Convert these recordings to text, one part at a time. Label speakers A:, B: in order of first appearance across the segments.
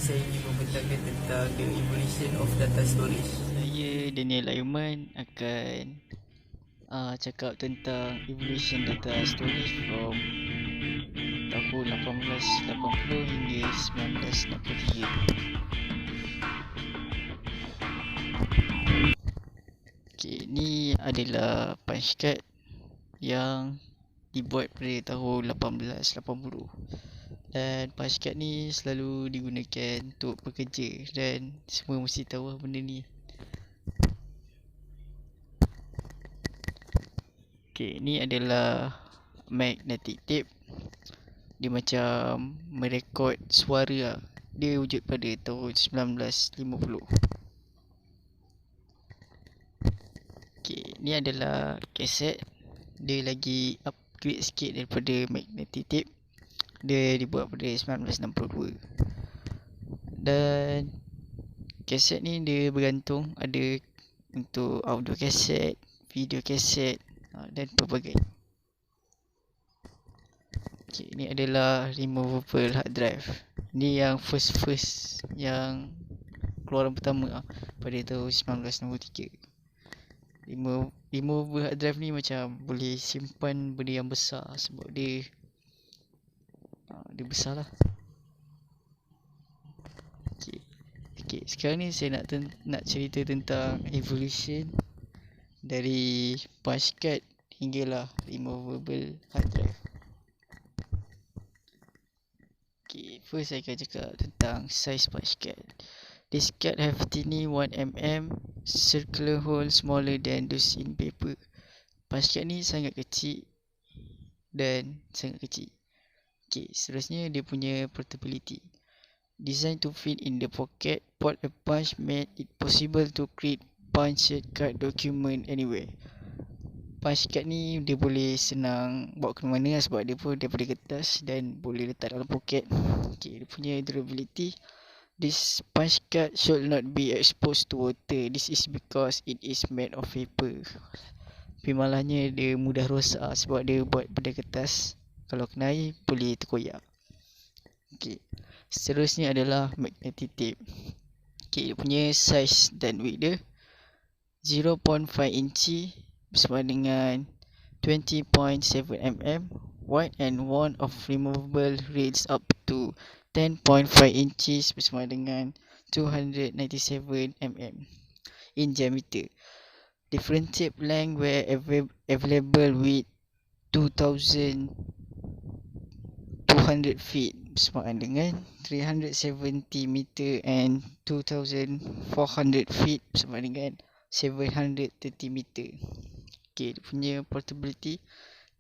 A: saya ingin membentangkan tentang the evolution of data storage.
B: Saya Daniel Ayuman akan cakap tentang evolution data storage from tahun 1880 hingga 1963. Okay, ni adalah punch card yang dibuat pada tahun 1880. Dan punch card ni selalu digunakan untuk pekerja dan semua mesti tahu lah benda ni. Okay, ni adalah magnetic tape. Dia macam merekod suara lah. Dia wujud pada tahun 1950. Okay, ni adalah kaset. Dia lagi upgrade sikit daripada magnetic tape. Dia dibuat pada 1962. Dan kaset ni dia bergantung, ada untuk audio kaset, video kaset dan pelbagai. Okay, ni adalah removable hard drive. Ni yang first yang keluaran pertama pada tahun 1963. Removable hard drive ni macam boleh simpan benda yang besar sebab dia besar lah. Okay, sekarang ni saya nak cerita tentang evolution dari punch card hinggalah removable hard drive. Okay, first saya akan cakap tentang size punch card. This card have tiny 1mm circular hole smaller than those in paper. Punch card ni sangat kecil dan sangat kecil. Okay, seterusnya dia punya portability. Designed to fit in the pocket, port a punch made it possible to create punched card document anywhere. Punch card ni dia boleh senang bawa ke mana lah sebab dia pun daripada kertas dan boleh letak dalam poket. Okay, dia punya durability. This punch card should not be exposed to water. This is because it is made of paper. Tapi malahnya dia mudah rosak sebab dia buat pada kertas. Kalau kena air boleh terkoyak. Okay, seterusnya adalah magnetic tape. Okay, dia punya size dan width dia 0.5 inci bersama dengan 20.7mm. Wide and worn of removable reads up to 10.5 inches bersama dengan 297mm in diameter. Different tape length were available with 2,200 feet bersamaan dengan 370 meter and 2,400 feet bersama dengan 730 meter. Okay, dia punya portability.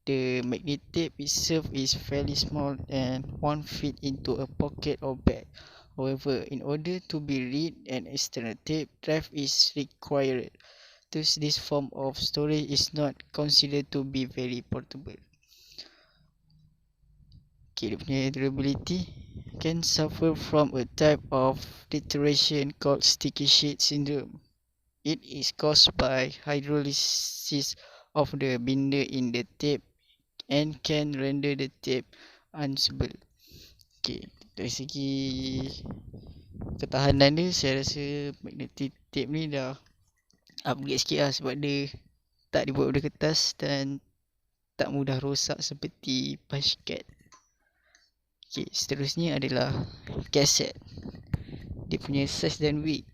B: The magnet tape itself is fairly small and won't fit into a pocket or bag. However, in order to be read, an external tape drive is required. Thus, this form of storage is not considered to be very portable. Okay, dia punya durability can suffer from a type of deterioration called sticky sheet syndrome. It is caused by hydrolysis of the binder in the tape and can render the tape unusable. Okay, dari segi ketahanan dia, saya rasa magnetic tape ni dah upgrade sikit lah sebab dia tak dibuat dari kertas dan tak mudah rosak seperti punch card. Okay, seterusnya adalah kaset. Dia punya size dan width.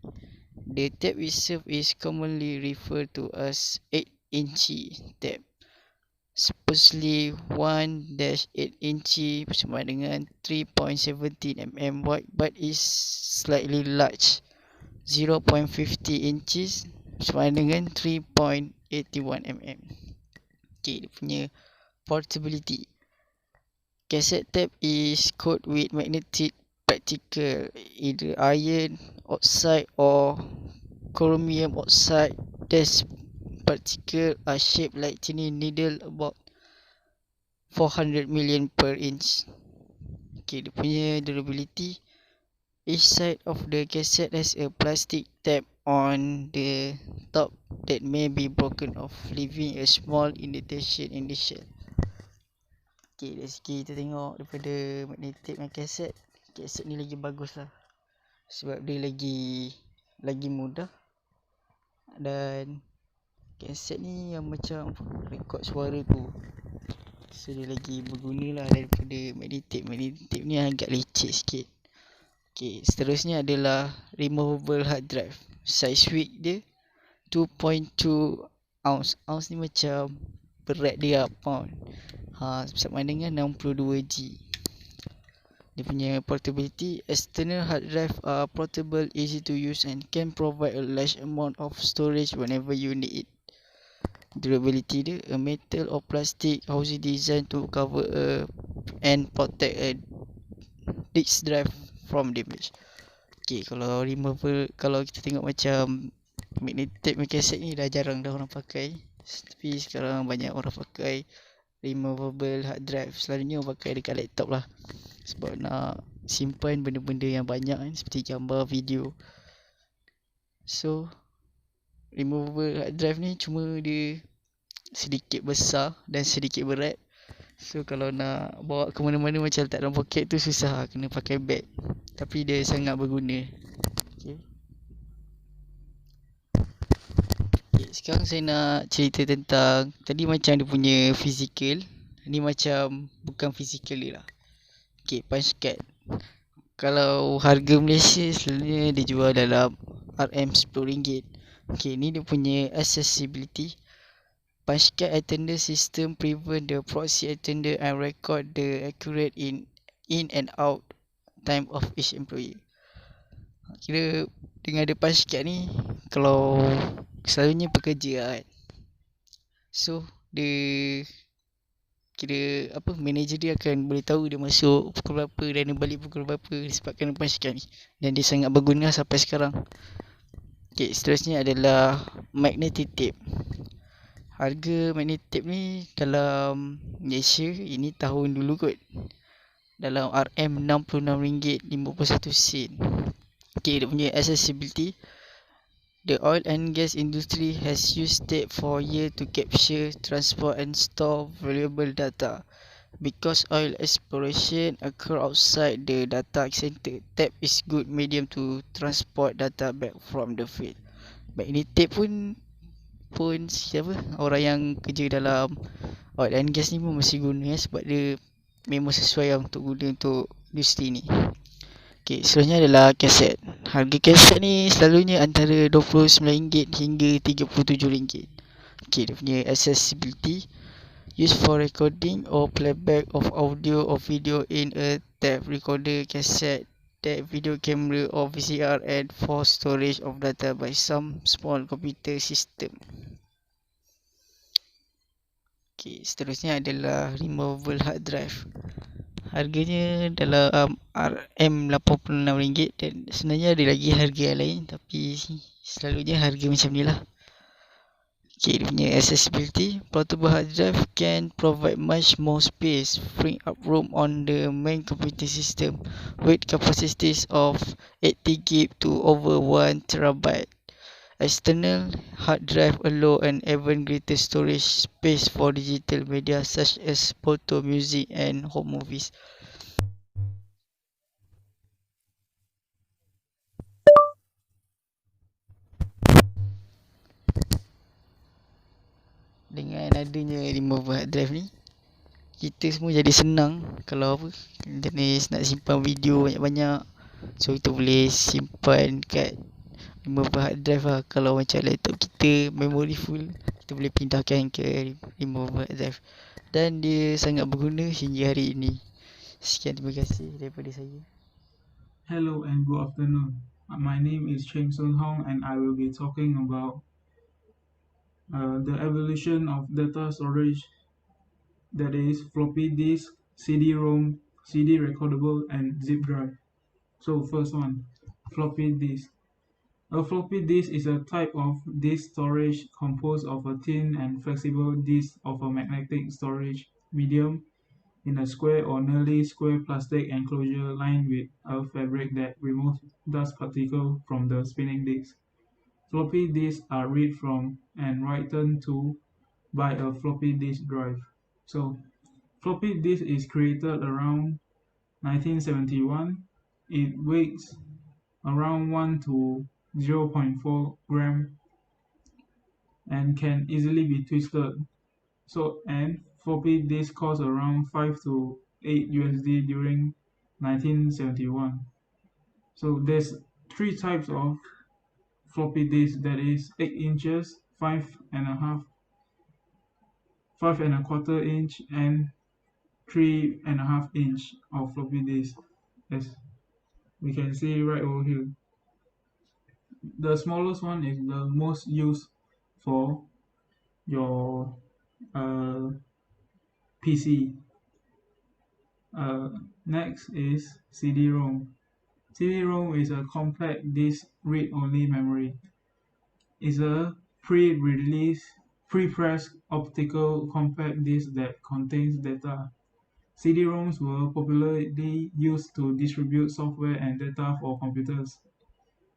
B: The tape itself is commonly referred to as 8-inch tape. Supposedly 1-8 inch bersama dengan 3.17mm wide but is slightly large. 0.50 inches bersama dengan 3.81mm. Okay, dia punya portability. Cassette tape is coated with magnetic particle, either iron oxide or chromium oxide. These particles are shaped like tiny needle about 400 million per inch. Okay, dia punya durability. Each side of the cassette has a plastic tab on the top that may be broken off, leaving a small indentation in the shell. Okay, dari segi kita tengok daripada magnetic dan kaset ni lagi bagus lah. sebab dia lagi mudah, dan kaset ni yang macam rekod suara tu, so dia lagi berguna lah daripada magnetic tape. Magnetic tape ni agak leceh sikit. Okay, seterusnya adalah removable hard drive. Size weight dia 2.2 ounce. Ounce ni macam berat dia pound. Sama dengan 62G. Dia punya portability, external hard drive are portable, easy to use and can provide a large amount of storage whenever you need it. Durability dia, a metal or plastic housing designed to cover and protect a disk drive from damage. Okay, kalau removable, kalau kita tengok macam magnetic cassette ni dah jarang dah orang pakai, tapi sekarang banyak orang pakai removable hard drive. Selalunya orang pakai dekat laptop lah, sebab nak simpan benda-benda yang banyak kan, seperti gambar, video. So removable hard drive ni cuma dia sedikit besar dan sedikit berat. So kalau nak bawa ke mana-mana macam letak dalam poket tu susah, kena pakai bag. Tapi dia sangat berguna. Okay. Sekarang saya nak cerita tentang, tadi macam dia punya fizikal, ni macam bukan fizikal dia lah. Okay, punch card. Kalau harga Malaysia selalunya dia jual dalam RM10. Okay, ni dia punya accessibility. Punch card attender system prevent the proxy attender and record the accurate in and out time of each employee. Kira dengan ada punch card ni, kalau selalunya pekerja lah kan, so dia kira apa, manager dia akan boleh tahu dia masuk pukul berapa dan dia balik pukul berapa disebabkan punch card ni, dan dia sangat berguna sampai sekarang. Okay, seterusnya adalah magnetic tape. Harga magnetic tape ni dalam Malaysia ini tahun dulu kot, dalam RM66.51. Okay, dia punya accessibility. The oil and gas industry has used tape for years to capture, transport and store valuable data. Because oil exploration occur outside the data center, tape is good medium to transport data back from the field. Magnetic pun siapa orang yang kerja dalam oil and gas ni pun masih guna sebab dia memang sesuai untuk guna untuk industri ni. Okay, seterusnya adalah kaset. Harga kaset ni selalunya antara RM29 hingga RM37. Okay, dia punya accessibility, used for recording or playback of audio or video in a tape recorder, cassette, tape, video camera or VCR, and for storage of data by some small computer system. Okay, seterusnya adalah removable hard drive. Harganya dalam RM86 dan sebenarnya ada lagi harga yang lain, tapi selalunya harga macam ni lah. Okay, dia punya accessibility. Portable hard drive can provide much more space, freeing up room on the main computer system with capacities of 80GB to over 1TB. External hard drive allow an even greater storage space for digital media such as photo, music and home movies. Dengan adanya removable hard drive ni, kita semua jadi senang. Kalau apa, jenis nak simpan video banyak-banyak, so kita boleh simpan kat removable hard drive lah. Kalau macam laptop kita memory full, kita boleh pindahkan ke removable hard drive, dan dia sangat berguna hingga hari ini. Sekian, terima kasih daripada saya.
C: Hello and good afternoon. My name is Cheng Sun Hong and I will be talking about the evolution of data storage, that is floppy disk, CD-ROM, CD recordable and zip drive. So first one, floppy disk. A floppy disk is a type of disk storage composed of a thin and flexible disk of a magnetic storage medium in a square or nearly square plastic enclosure lined with a fabric that removes dust particles from the spinning disk. Floppy disks are read from and written to by a floppy disk drive. So, floppy disk is created around 1971. It weighs around 1 to 0.4 gram and can easily be twisted. And floppy disk cost around 5 to 8 USD during 1971. So there's three types of floppy disk, that is 8 inches, 5.25 inch, and 3.5 inch of floppy disk, as we can see right over here. The smallest one is the most used for your PC. Next is CD-ROM. CD-ROM is a compact disk read-only memory. It's a pre-pressed optical compact disk that contains data. CD-ROMs were popularly used to distribute software and data for computers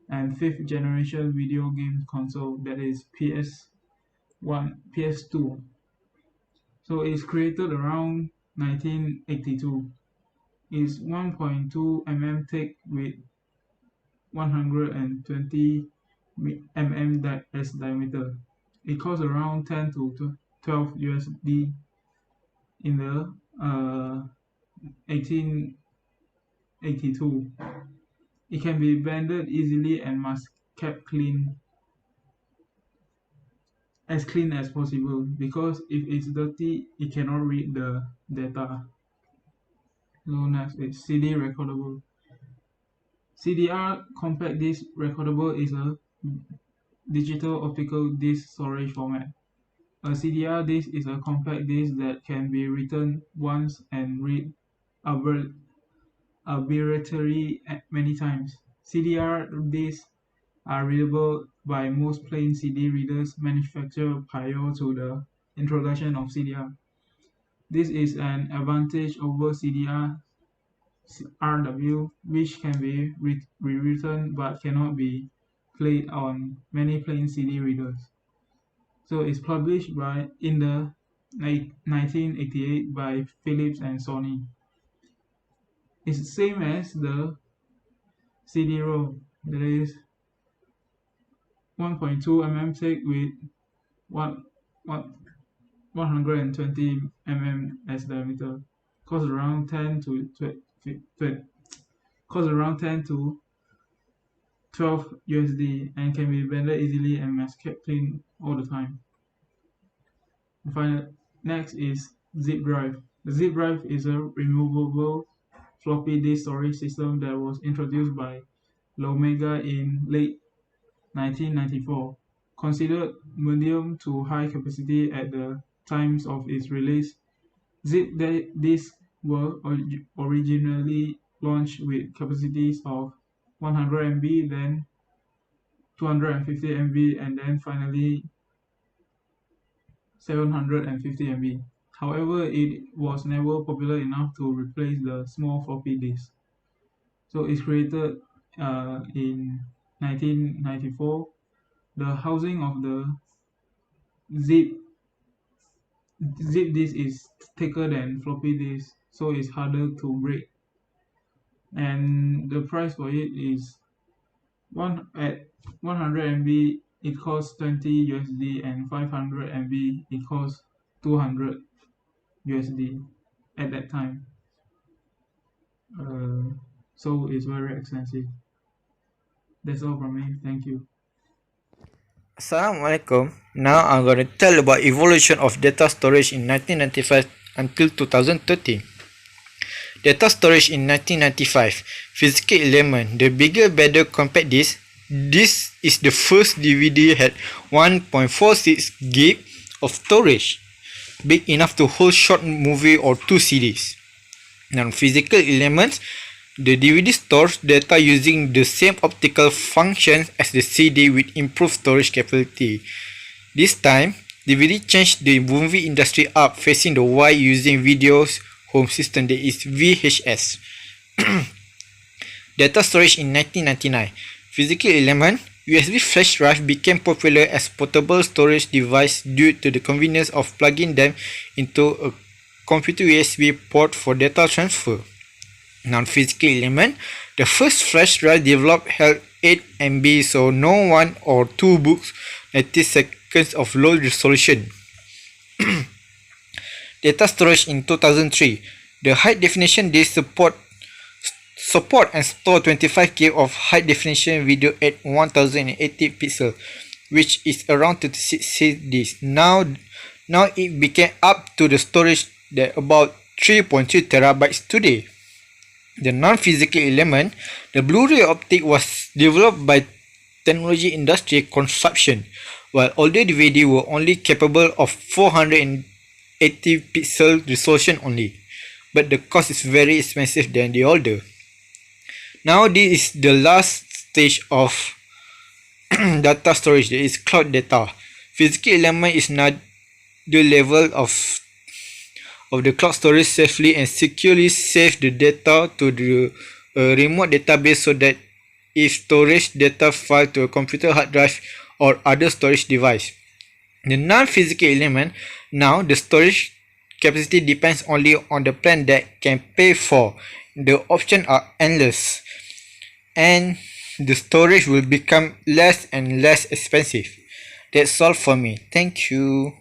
C: and fifth generation video game console, that is PS1, PS2. So it's created around 1982. It's 1.2 mm thick with 120 mm as diameter. It costs around 10 to 12 USD in the 1882. It can be bended easily and must kept as clean as possible, because if it's dirty, it cannot read the data. So next is CD recordable. CDR compact disc recordable is a digital optical disc storage format. A CDR disc is a compact disc that can be written once and read arbitrarily many times. CDR discs are readable by most plain CD readers manufactured prior to the introduction of CDR. This is an advantage over CDR RW, which can be rewritten but cannot be played on many plain CD readers. So it's published in the 1988 by Philips and Sony. It's the same as the CD-ROM, that is 1.2 mm thick with 120 mm as diameter. Costs around 10 to 12 USD and can be bended easily and must kept clean all the time. Finally, next is zip drive. The zip drive is a removable floppy disk storage system that was introduced by Lomega in late 1994. Considered medium to high capacity at the times of its release, zip disks were originally launched with capacities of 100 MB, then 250 MB, and then finally 750 MB. However, it was never popular enough to replace the small floppy disk. So it's created in 1994. The housing of the zip disk is thicker than floppy disk, so it's harder to break. And the price for it is at 100 MB it costs 20 USD, and 500 MB it costs 200 USD at that time. So it's very expensive. That's all from me. Thank you.
D: Assalamualaikum. Now I'm going to tell about evolution of data storage in 1995 until 2013. Data storage in 1995. Physical element. The bigger, better compact disc. This is the first DVD had 1.46 gig of storage, big enough to hold short movie or 2 CDs. Now, physical elements. The DVD stores data using the same optical functions as the CD with improved storage capability. This time, DVD changed the movie industry up, facing the wide using videos home system, that is VHS. Data storage in 1999. Physical element. USB flash drive became popular as portable storage device due to the convenience of plugging them into a computer USB port for data transfer. Non-physical element. The first flash drive developed held 8 MB, so no 1 or 2 books, 90 seconds of low resolution. Data storage in 2003. The high definition disk support and store 25K of high definition video at 1080 pixels, which is around 26 CDs. Now it became up to the storage that about 3.3 terabytes today. The non-physical element, the Blu-ray optic was developed by technology industry consumption, while older DVD were only capable of 480 pixel resolution only, but the cost is very expensive than the older. Now this is the last stage of data storage, that is cloud data. Physical element is not the level of the cloud storage safely and securely save the data to the remote database, so that if storage data file to a computer hard drive or other storage device. The non-physical element, now the storage capacity depends only on the plan that can pay for. The options are endless, and the storage will become less and less expensive. That's all for me. Thank you.